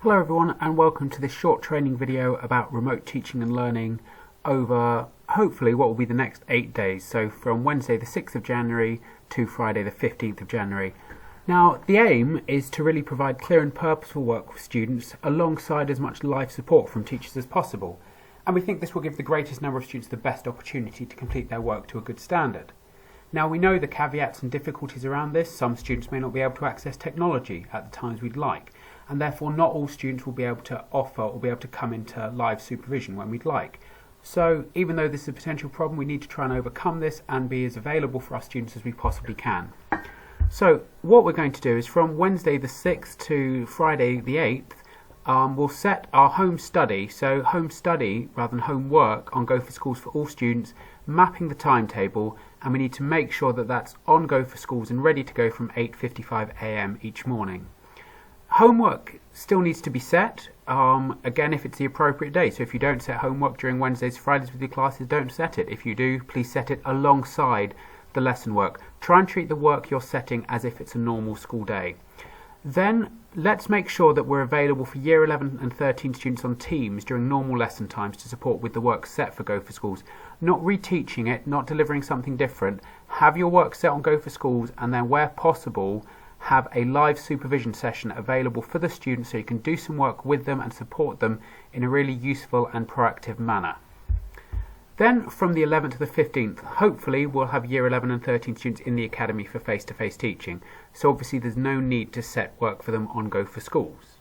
Hello everyone and welcome to this short training video about remote teaching and learning over hopefully what will be the next 8 days, so from Wednesday the 6th of January to Friday the 15th of January. Now the aim is to really provide clear and purposeful work with students alongside as much live support from teachers as possible, and we think this will give the greatest number of students the best opportunity to complete their work to a good standard. Now we know the caveats and difficulties around this. Some students may not be able to access technology at the times we'd like, and therefore not all students will be able to offer or be able to come into live supervision when we'd like. So even though this is a potential problem, we need to try and overcome this and be as available for our students as we possibly can. So what we're going to do is from Wednesday the 6th to Friday the 8th, we'll set our home study, so home study rather than homework, on Go for Schools for all students, mapping the timetable, and we need to make sure that that's on Go for Schools and ready to go from 8:55 AM each morning. Homework still needs to be set, again if it's the appropriate day. So if you don't set homework during Wednesdays, Fridays with your classes, don't set it. If you do, please set it alongside the lesson work. Try and treat the work you're setting as if it's a normal school day. Then let's make sure that we're available for Year 11 and 13 students on Teams during normal lesson times to support with the work set for Go for Schools. Not reteaching it, not delivering something different. Have your work set on Go for Schools, and then where possible have a live supervision session available for the students so you can do some work with them and support them in a really useful and proactive manner. Then from the 11th to the 15th, hopefully we'll have Year 11 and 13 students in the Academy for face-to-face teaching. So obviously there's no need to set work for them on Go for Schools.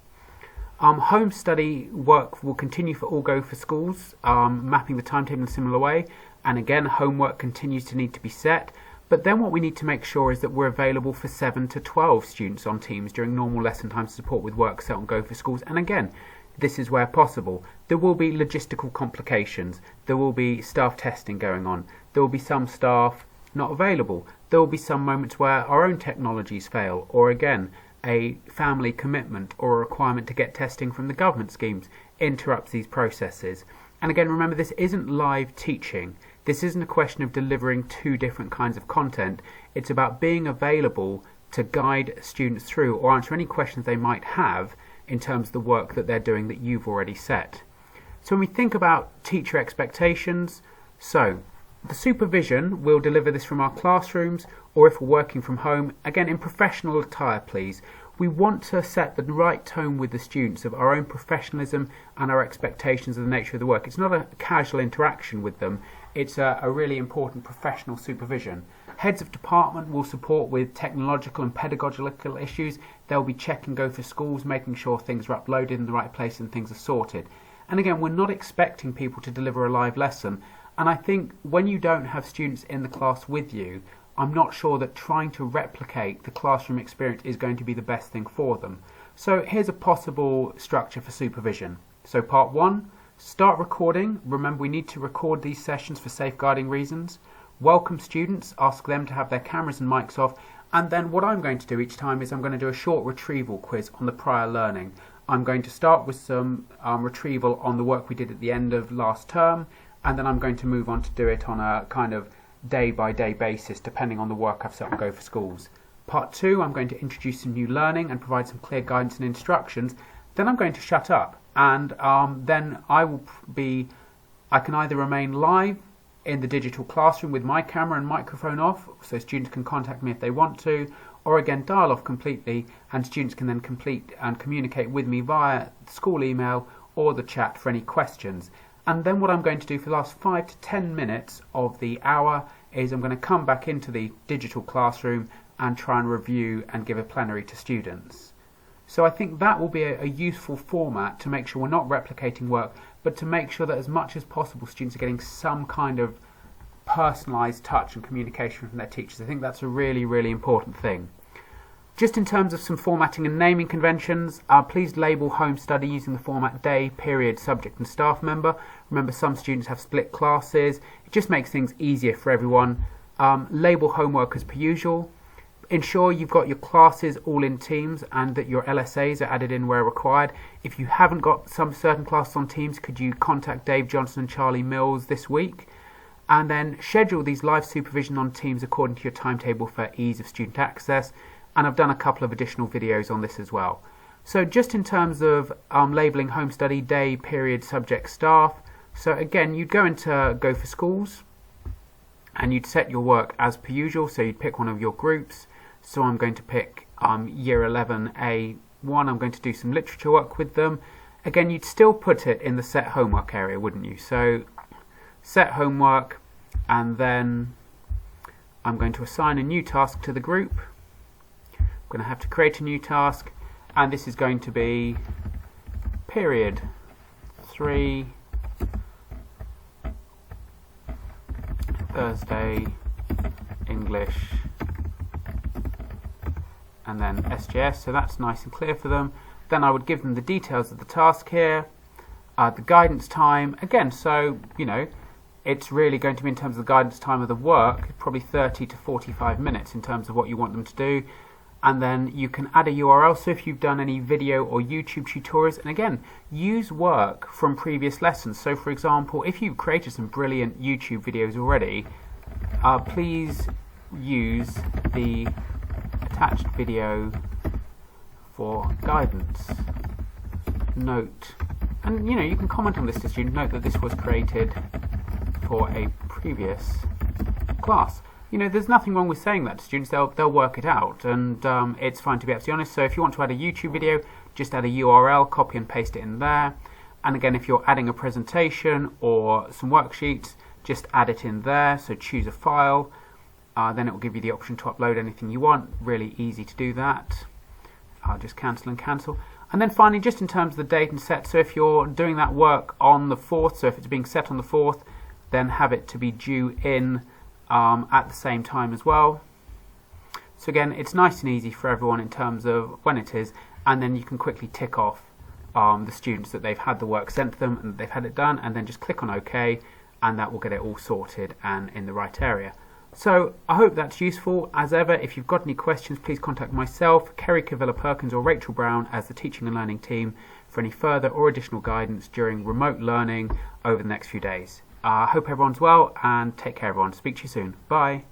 Home study work will continue for all Go for Schools, mapping the timetable in a similar way. And again, homework continues to need to be set. But then what we need to make sure is that we're available for 7 to 12 students on Teams during normal lesson time to support with work set on Go for Schools. And again, this is where possible. There will be logistical complications. There will be staff testing going on. There will be some staff not available. There will be some moments where our own technologies fail, or again, a family commitment or a requirement to get testing from the government schemes interrupts these processes. And again, remember, this isn't live teaching. This isn't a question of delivering two different kinds of content. It's about being available to guide students through or answer any questions they might have in terms of the work that they're doing that you've already set. So when we think about teacher expectations, so the supervision, we'll deliver this from our classrooms, or if we're working from home, again in professional attire please. We want to set the right tone with the students of our own professionalism and our expectations of the nature of the work. It's not a casual interaction with them, it's a really important professional supervision. Heads of department will support with technological and pedagogical issues. They'll be checking Go for Schools, making sure things are uploaded in the right place and things are sorted. And again, we're not expecting people to deliver a live lesson. And I think when you don't have students in the class with you, I'm not sure that trying to replicate the classroom experience is going to be the best thing for them. So here's a possible structure for supervision. So part 1, start recording. Remember, we need to record these sessions for safeguarding reasons. Welcome students, ask them to have their cameras and mics off, and then what I'm going to do each time is I'm going to do a short retrieval quiz on the prior learning. I'm going to start with some retrieval on the work we did at the end of last term, and then I'm going to move on to do it on a kind of day-by-day basis depending on the work I've set on Go for Schools. Part 2, I'm going to introduce some new learning and provide some clear guidance and instructions. Then I'm going to shut up, and then I can either remain live in the digital classroom with my camera and microphone off, so students can contact me if they want to, or again dial off completely, and students can then complete and communicate with me via school email or the chat for any questions. And then what I'm going to do for the last 5 to 10 minutes of the hour is I'm going to come back into the digital classroom and try and review and give a plenary to students. So I think that will be a useful format to make sure we're not replicating work, but to make sure that as much as possible students are getting some kind of personalised touch and communication from their teachers. I think that's a really, really important thing. Just in terms of some formatting and naming conventions, please label home study using the format day, period, subject and staff member. Remember, some students have split classes. It just makes things easier for everyone. Label homework as per usual. Ensure you've got your classes all in Teams and that your LSAs are added in where required. If you haven't got some certain classes on Teams, could you contact Dave Johnson and Charlie Mills this week? And then schedule these live supervision on Teams according to your timetable for ease of student access. And I've done a couple of additional videos on this as well. So just in terms of labelling home study, day, period, subject, staff. So again, you'd go into Go for Schools and you'd set your work as per usual. So you'd pick one of your groups. So I'm going to pick Year 11A1. I'm going to do some literature work with them. Again, you'd still put it in the set homework area, wouldn't you? So set homework, and then I'm going to assign a new task to the group. I'm going to have to create a new task, and this is going to be period 3 Thursday English, and then SJS, so that's nice and clear for them. Then I would give them the details of the task here, the guidance time, again, so you know, it's really going to be in terms of the guidance time of the work, probably 30 to 45 minutes in terms of what you want them to do. And then you can add a URL, so if you've done any video or YouTube tutorials, and again, use work from previous lessons. So for example, if you've created some brilliant YouTube videos already, please use the attached video for guidance. Note, and you know, you can comment on this to students, note that this was created for a previous class. You know, there's nothing wrong with saying that to students. They'll work it out, and it's fine to be absolutely honest. So if you want to add a YouTube video, just add a URL, copy and paste it in there. And again, if you're adding a presentation or some worksheets, just add it in there. So choose a file, then it will give you the option to upload anything you want. Really easy to do that. I'll just cancel and cancel. And then finally, just in terms of the date and set, so if you're doing that work on the 4th, so if it's being set on the 4th, then have it to be due in at the same time as well. So again, it's nice and easy for everyone in terms of when it is, and then you can quickly tick off the students that they've had the work sent to them and they've had it done, and then just click on OK, and that will get it all sorted and in the right area. So I hope that's useful. As ever, if you've got any questions, please contact myself, Kerry Cavilla-Perkins or Rachel Brown as the Teaching and Learning team for any further or additional guidance during remote learning over the next few days. I hope everyone's well, and take care everyone. Speak to you soon. Bye.